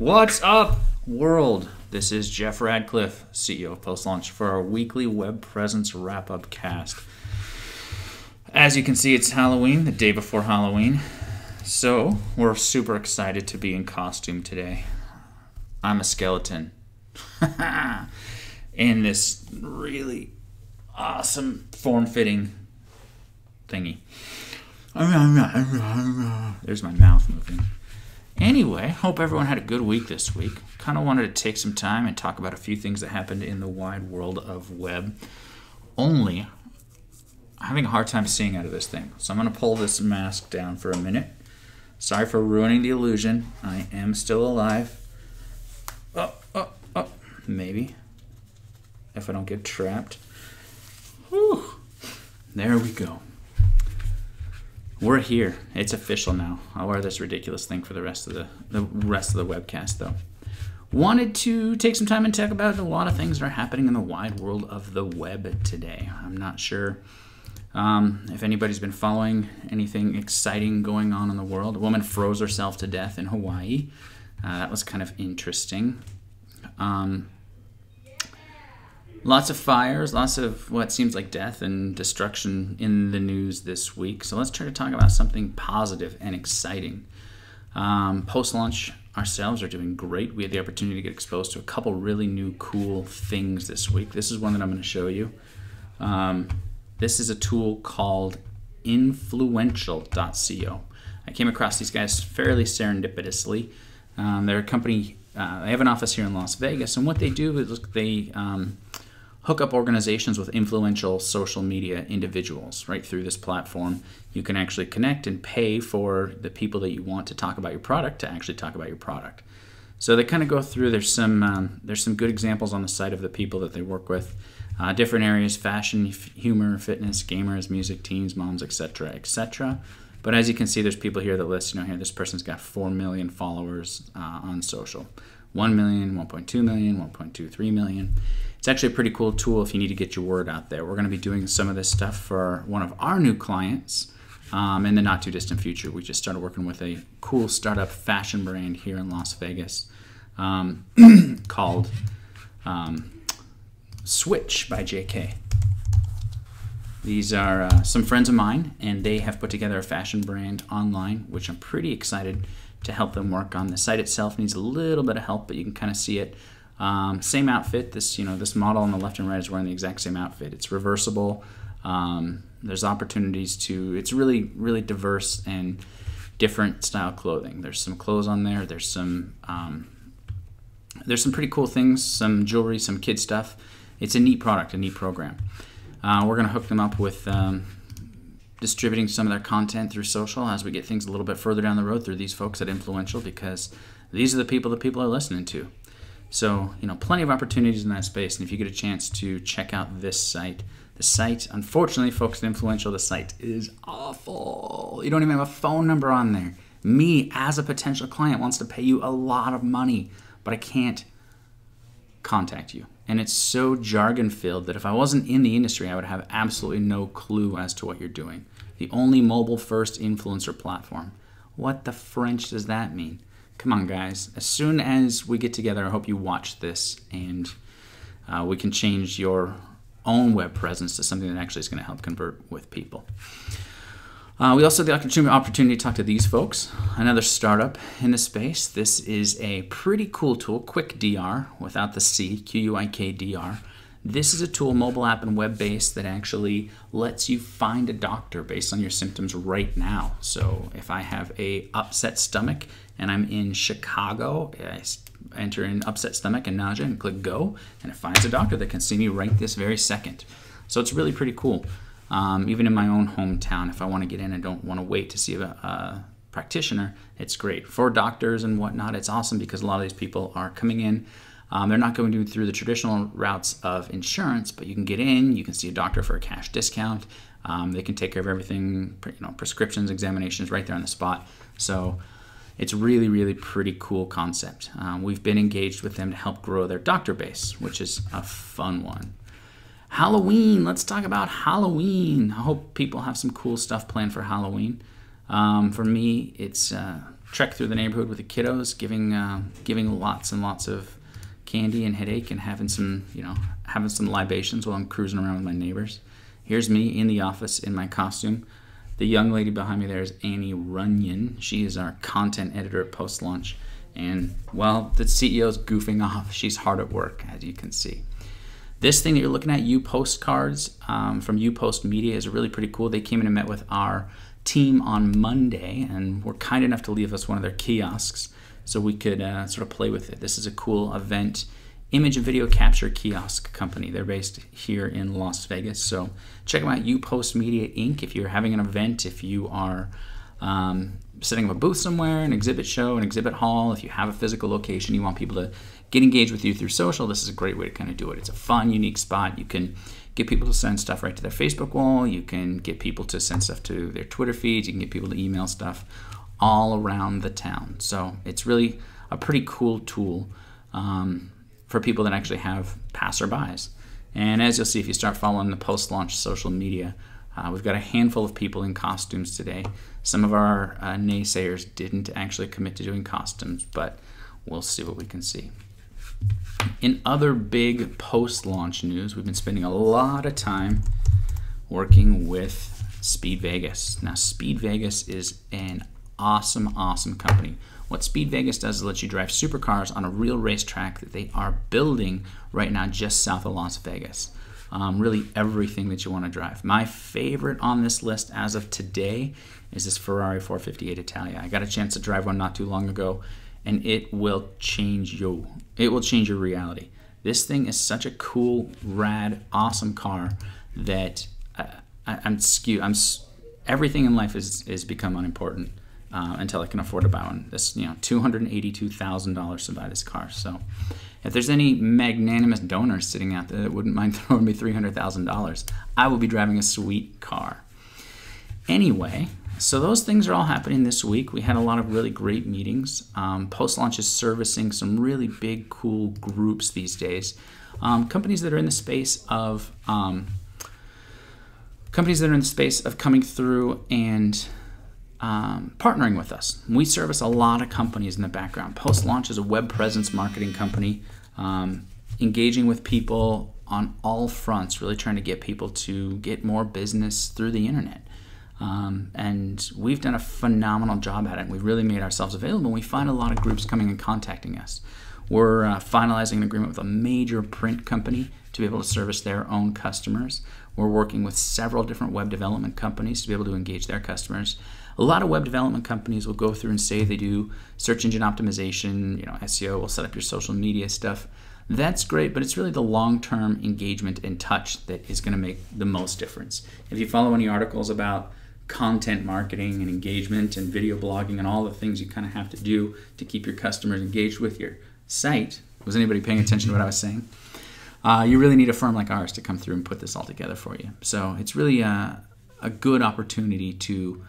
What's up, world? This is Jeff Radcliffe, CEO of Post Launch, for our weekly web presence wrap-up cast. As you can see, it's Halloween, the day before Halloween, so we're super excited to be in costume today. I'm a skeleton in this really awesome form-fitting thingy. There's my mouth moving. Anyway, hope everyone had a good week this week. Kind of wanted to take some time and talk about a few things that happened in the wide world of web. Only, I'm having a hard time seeing out of this thing. So I'm going to pull this mask down for a minute. Sorry for ruining the illusion. I am still alive. Maybe. If I don't get trapped. Whew. There we go. We're here. It's official now. I'll wear this ridiculous thing for the rest of the webcast, though. Wanted to take some time and talk about a lot of things that are happening in the wide world of the web today. I'm not sure if anybody's been following anything exciting going on in the world. A woman froze herself to death in Hawaii. That was kind of interesting. Lots of fires, lots of what seems like death and destruction in the news this week. So let's try to talk about something positive and exciting. Post-launch ourselves are doing great. We had the opportunity to get exposed to a couple really new cool things this week. This is one that I'm going to show you. This is a tool called influential.co. I came across these guys fairly serendipitously. They're a company, they have an office here in Las Vegas, and what they do is they hook up organizations with influential social media individuals right through this platform. You can actually connect and pay for the people that you want to talk about your product to actually talk about your product. So they kind of go through, there's some good examples on the site of the people that they work with. Different areas: fashion, humor, fitness, gamers, music, teens, moms, etc., etc. But as you can see, there's people here that list, here this person's got 4 million followers on social. 1 million, 1.2 million, 1.23 million. It's actually a pretty cool tool if you need to get your word out there. We're going to be doing some of this stuff for one of our new clients in the not too distant future. We just started working with a cool startup fashion brand here in Las Vegas called Switch by JK. These are some friends of mine, and they have put together a fashion brand online, which I'm pretty excited to help them work on. The site itself needs a little bit of help, but you can kind of see it. Same outfit. This model on the left and right is wearing the exact same outfit. It's reversible. There's opportunities to. It's really, really diverse and different style clothing. There's some clothes on there. There's some pretty cool things. Some jewelry, some kid stuff. It's a neat product, a neat program. We're going to hook them up with distributing some of their content through social as we get things a little bit further down the road through these folks at Influential, because these are the people that people are listening to. So, plenty of opportunities in that space. And if you get a chance to check out this site, the site, unfortunately, folks at Influential, the site is awful. You don't even have a phone number on there. Me, as a potential client, wants to pay you a lot of money, but I can't contact you. And it's so jargon-filled that if I wasn't in the industry, I would have absolutely no clue as to what you're doing. The only mobile-first influencer platform. What the French does that mean? Come on, guys. As soon as we get together, I hope you watch this and we can change your own web presence to something that actually is going to help convert with people. We also had the opportunity to talk to these folks, another startup in the space. This is a pretty cool tool, QuickDR, without the C, QUIKDR. This is a tool, mobile app and web-based, that actually lets you find a doctor based on your symptoms right now. So if I have a upset stomach and I'm in Chicago, I enter in upset stomach and nausea and click go, and it finds a doctor that can see me right this very second. So it's really pretty cool. Even in my own hometown, if I want to get in and don't want to wait to see a practitioner, it's great. For doctors and whatnot, it's awesome because a lot of these people are coming in. They're not going through the traditional routes of insurance, but you can get in, you can see a doctor for a cash discount. They can take care of everything, prescriptions, examinations right there on the spot. So it's really, really pretty cool concept. We've been engaged with them to help grow their doctor base, which is a fun one. Halloween, let's talk about Halloween. I hope people have some cool stuff planned for Halloween. For me, it's trek through the neighborhood with the kiddos, giving lots and lots of candy and headache, and having some libations while I'm cruising around with my neighbors. Here's me in the office in my costume. The young lady behind me there is Annie Runyon. She is our content editor at Post Launch. And, well, the CEO's goofing off. She's hard at work, as you can see. This thing that you're looking at, Postcards from Post Media, is really pretty cool. They came in and met with our team on Monday and were kind enough to leave us one of their kiosks so we could sort of play with it. This is a cool event image and video capture kiosk company. They're based here in Las Vegas. So check them out, Post Media Inc. If you're having an event, if you are setting up a booth somewhere, an exhibit show, an exhibit hall, if you have a physical location, you want people to get engaged with you through social, this is a great way to kind of do it. It's a fun, unique spot. You can get people to send stuff right to their Facebook wall. You can get people to send stuff to their Twitter feeds. You can get people to email stuff all around the town. So it's really a pretty cool tool for people that actually have passerbys. And as you'll see, if you start following the post-launch social media, we've got a handful of people in costumes today. Some of our naysayers didn't actually commit to doing costumes, but we'll see what we can see. In other big post-launch news, we've been spending a lot of time working with Speed Vegas. Now, Speed Vegas is an awesome, awesome company. What Speed Vegas does is let you drive supercars on a real racetrack that they are building right now just south of Las Vegas. Really everything that you want to drive. My favorite on this list as of today is this Ferrari 458 Italia. I got a chance to drive one not too long ago, and it will change you. It will change your reality. This thing is such a cool, rad, awesome car that everything in life is become unimportant until I can afford to buy one. This, $282,000 to buy this car. So if there's any magnanimous donors sitting out there that wouldn't mind throwing me $300,000, I will be driving a sweet car. Anyway, so those things are all happening this week. We had a lot of really great meetings. Post Launch is servicing some really big, cool groups these days. Companies that are in the space of coming through and partnering with us. We service a lot of companies in the background. Post Launch is a web presence marketing company, engaging with people on all fronts, really trying to get people to get more business through the internet. And we've done a phenomenal job at it. We've really made ourselves available. We find a lot of groups coming and contacting us. We're finalizing an agreement with a major print company to be able to service their own customers. We're working with several different web development companies to be able to engage their customers. A lot of web development companies will go through and say they do search engine optimization, SEO, will set up your social media stuff. That's great, but it's really the long-term engagement and touch that is going to make the most difference. If you follow any articles about content marketing and engagement and video blogging and all the things you kind of have to do to keep your customers engaged with your site, was anybody paying attention to what I was saying? You really need a firm like ours to come through and put this all together for you. So it's really a good opportunity to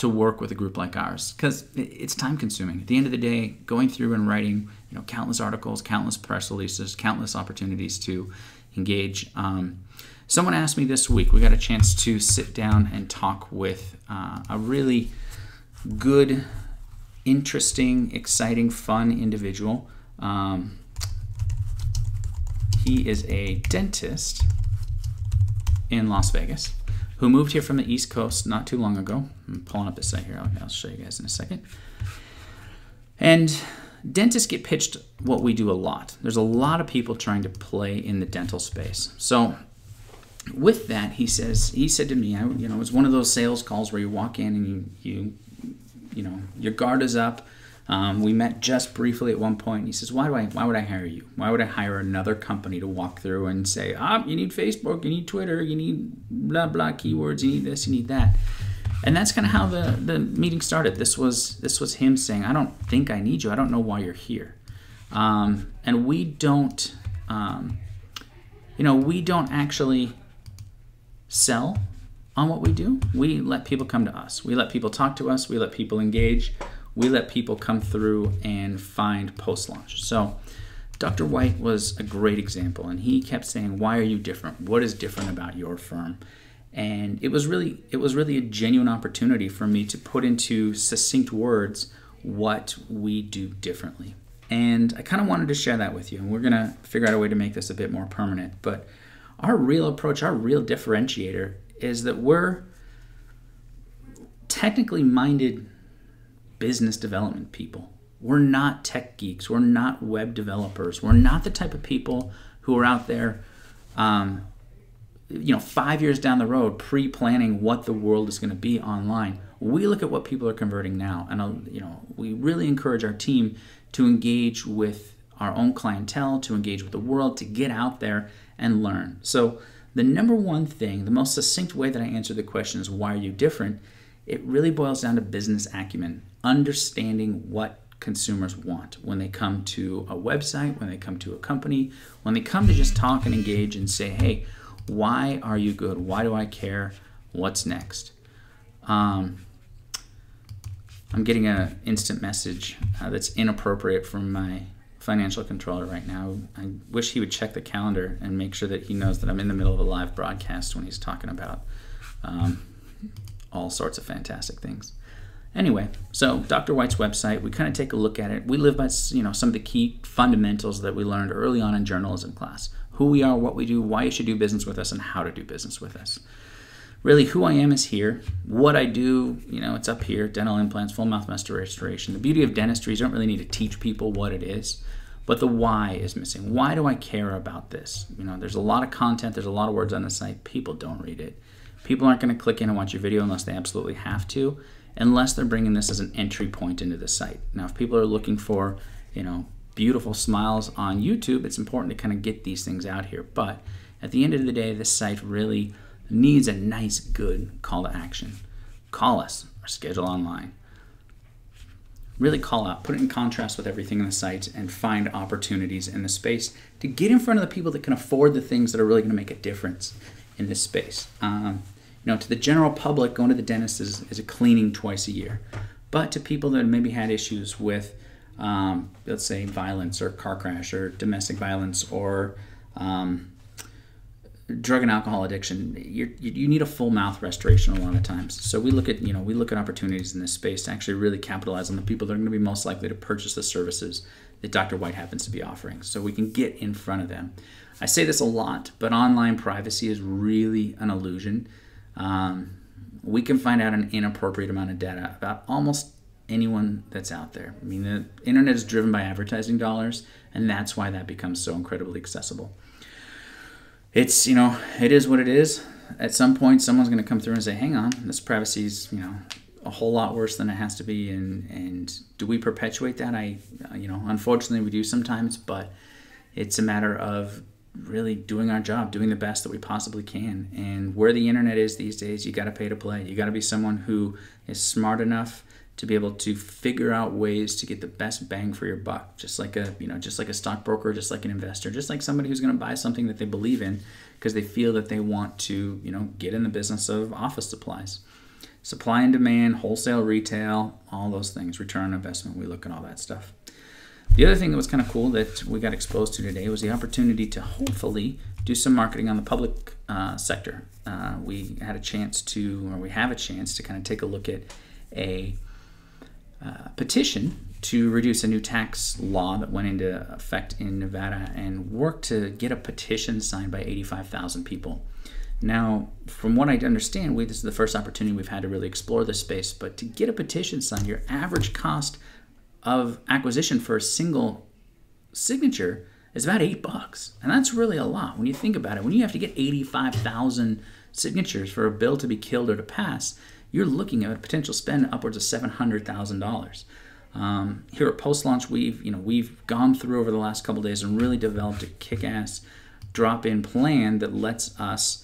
work with a group like ours, because it's time consuming. At the end of the day, going through and writing countless articles, countless press releases, countless opportunities to engage. Someone asked me this week, we got a chance to sit down and talk with a really good, interesting, exciting, fun individual. He is a dentist in Las Vegas who moved here from the East Coast not too long ago. I'm pulling up the site here. I'll show you guys in a second. And dentists get pitched what we do a lot. There's a lot of people trying to play in the dental space. So with that, he said to me, it was one of those sales calls where you walk in and your guard is up. We met just briefly at one point. And he says, why would I hire you? Why would I hire another company to walk through and say, you need Facebook, you need Twitter, you need blah, blah keywords, you need this, you need that. And that's kind of how the meeting started. This was him saying, I don't think I need you. I don't know why you're here. And we don't actually sell on what we do. We let people come to us. We let people talk to us. We let people engage. We let people come through and find Post Launch. So Dr. White was a great example, and he kept saying, why are you different? What is different about your firm? And it was really a genuine opportunity for me to put into succinct words what we do differently. And I kind of wanted to share that with you. And we're going to figure out a way to make this a bit more permanent. But our real approach, our real differentiator is that we're technically minded business development people. We're not tech geeks. We're not web developers. We're not the type of people who are out there 5 years down the road pre-planning what the world is going to be online. We look at what people are converting now, and we really encourage our team to engage with our own clientele, to engage with the world, to get out there and learn. So the number one thing, the most succinct way that I answer the question is, why are you different? It really boils down to business acumen, understanding what consumers want when they come to a website, when they come to a company, when they come to just talk and engage and say, hey, why are you good? Why do I care? What's next? I'm getting an instant message that's inappropriate from my financial controller right now. I wish he would check the calendar and make sure that he knows that I'm in the middle of a live broadcast when he's talking about all sorts of fantastic things. Anyway, so Dr. White's website, we kind of take a look at it. We live by some of the key fundamentals that we learned early on in journalism class. Who we are, what we do, why you should do business with us, and how to do business with us. Really, who I am is here. What I do, it's up here. Dental implants, full mouth restoration. The beauty of dentistry is you don't really need to teach people what it is, but the why is missing. Why do I care about this? There's a lot of content. There's a lot of words on the site. People don't read it. People aren't going to click in and watch your video unless they absolutely have to, unless they're bringing this as an entry point into the site. Now, if people are looking for, beautiful smiles on YouTube, it's important to kind of get these things out here. But at the end of the day, this site really needs a nice, good call to action. Call us or schedule online. Really call out, put it in contrast with everything in the site, and find opportunities in the space to get in front of the people that can afford the things that are really going to make a difference in this space. To the general public, going to the dentist is a cleaning twice a year. But to people that maybe had issues with, let's say, violence or car crash or domestic violence or drug and alcohol addiction, you need a full mouth restoration a lot of times. So we look at opportunities in this space to actually really capitalize on the people that are going to be most likely to purchase the services that Dr. White happens to be offering. So we can get in front of them. I say this a lot, but online privacy is really an illusion. We can find out an inappropriate amount of data about almost anyone that's out there. I mean, the internet is driven by advertising dollars, and that's why that becomes so incredibly accessible. It's, it is what it is. At some point, someone's going to come through and say, hang on, this privacy is, a whole lot worse than it has to be. And do we perpetuate that? Unfortunately we do sometimes, but it's a matter of really doing our job, doing the best that we possibly can. And where the internet is these days, you got to pay to play. You got to be someone who is smart enough to be able to figure out ways to get the best bang for your buck, just like a stockbroker, just like an investor, just like somebody who's going to buy something that they believe in because they feel that they want to, get in the business of office supplies. Supply and demand, wholesale, retail, all those things, return on investment, we look at all that stuff. The other thing that was kind of cool that we got exposed to today was the opportunity to hopefully do some marketing on the public sector. We have a chance to kind of take a look at a petition to reduce a new tax law that went into effect in Nevada and work to get a petition signed by 85,000 people. Now, from what I understand, this is the first opportunity we've had to really explore this space, but to get a petition signed, your average cost of acquisition for a single signature is about $8. And that's really a lot when you think about it. When you have to get 85,000 signatures for a bill to be killed or to pass, you're looking at a potential spend upwards of $700,000. Here at Post-Launch, we've gone through over the last couple of days and really developed a kick-ass drop-in plan that lets us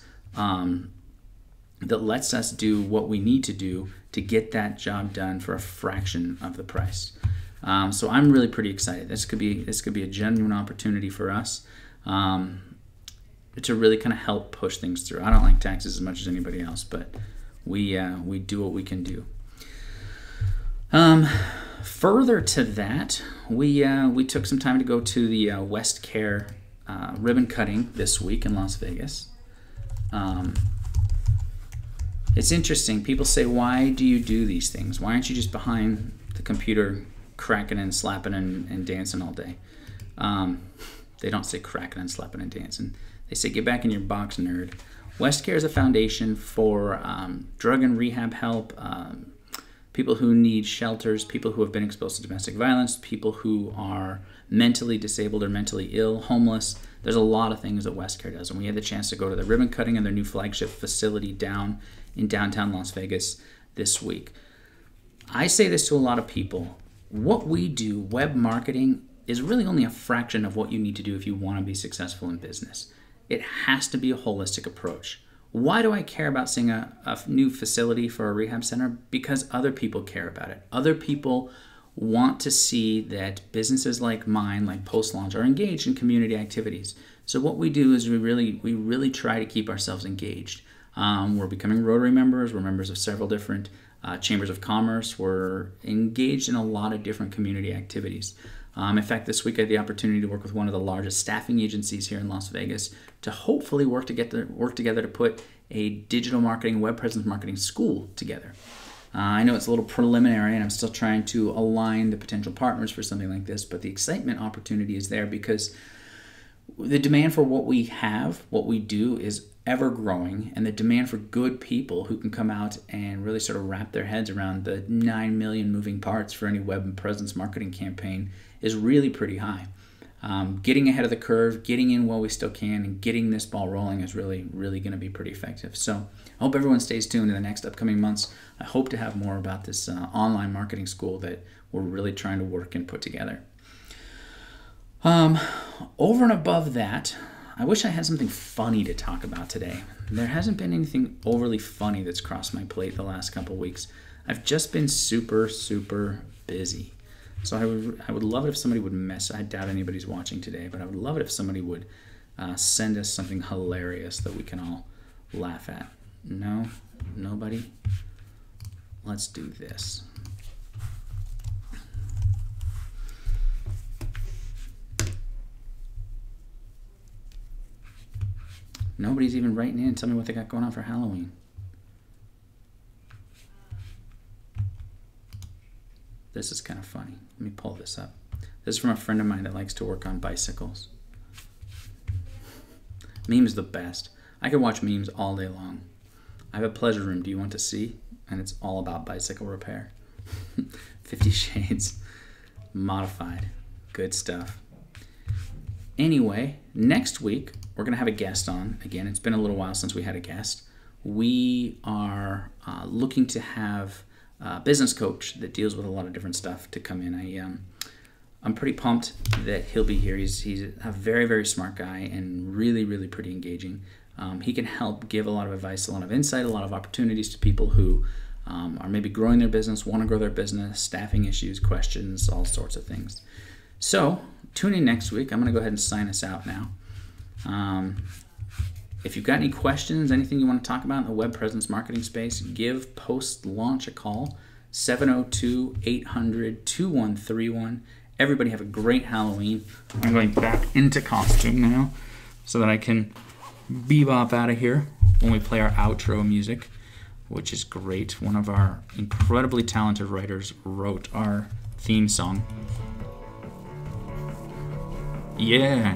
do what we need to do to get that job done for a fraction of the price. So I'm really pretty excited. This could be a genuine opportunity for us to really kind of help push things through. I don't like taxes as much as anybody else, but we do what we can do. Further to that, we took some time to go to the West Care ribbon cutting this week in Las Vegas. It's interesting. People say, why do you do these things? Why aren't you just behind the computer cracking and slapping and dancing all day? They don't say cracking and slapping and dancing. They say, get back in your box, nerd. WestCare is a foundation for drug and rehab help, people who need shelters, people who have been exposed to domestic violence, people who are mentally disabled or mentally ill, homeless. There's a lot of things that WestCare does. And we had the chance to go to the ribbon cutting of their new flagship facility down in downtown Las Vegas this week. I say this to a lot of people. What we do, web marketing, is really only a fraction of what you need to do if you want to be successful in business. It has to be a holistic approach. Why do I care about seeing a new facility for a rehab center? Because other people care about it. Other people want to see that businesses like mine, like Post Launch, are engaged in community activities. So what we do is we really try to keep ourselves engaged. We're becoming Rotary members. We're members of several different chambers of commerce. We're engaged in a lot of different community activities. In fact, this week I had the opportunity to work with one of the largest staffing agencies here in Las Vegas to hopefully work together to put a digital marketing, web presence marketing school together. I know it's a little preliminary and I'm still trying to align the potential partners for something like this, but the excitement opportunity is there because the demand for what we have, what we do, is ever growing, and the demand for good people who can come out and really sort of wrap their heads around the 9 million moving parts for any web and presence marketing campaign is really pretty high. Getting ahead of the curve, getting in while we still can, and getting this ball rolling is really going to be pretty effective. So I hope everyone stays tuned in the next upcoming months. I hope to have more about this online marketing school that we're really trying to work and put together. Over and above that, I wish I had something funny to talk about today. There hasn't been anything overly funny that's crossed my plate the last couple weeks. I've just been super busy. So I would love it if somebody would I doubt anybody's watching today, but I would love it if somebody would send us something hilarious that we can all laugh at. No? Nobody? Let's do this. Nobody's even writing in and telling me what they got going on for Halloween. This is kind of funny. Let me pull this up. This is from a friend of mine that likes to work on bicycles. Memes the best. I could watch memes all day long. I have a pleasure room. Do you want to see? And it's all about bicycle repair. 50 Shades. Modified. Good stuff. Anyway, next week, we're going to have a guest on. Again, it's been a little while since we had a guest. We are looking to have a business coach that deals with a lot of different stuff to come in. I'm pretty pumped that he'll be here. He's a very smart guy and really pretty engaging. He can help give a lot of advice, a lot of insight, a lot of opportunities to people who are maybe growing their business, want to grow their business, staffing issues, questions, all sorts of things. So tune in next week. I'm going to go ahead and sign us out now. If you've got any questions, anything you want to talk about in the web presence marketing space, give Post Launch a call, 702-800-2131. Everybody have a great Halloween. I'm going back into costume now so that I can bebop out of here when we play our outro music, which is great. One of our incredibly talented writers wrote our theme song. Yeah.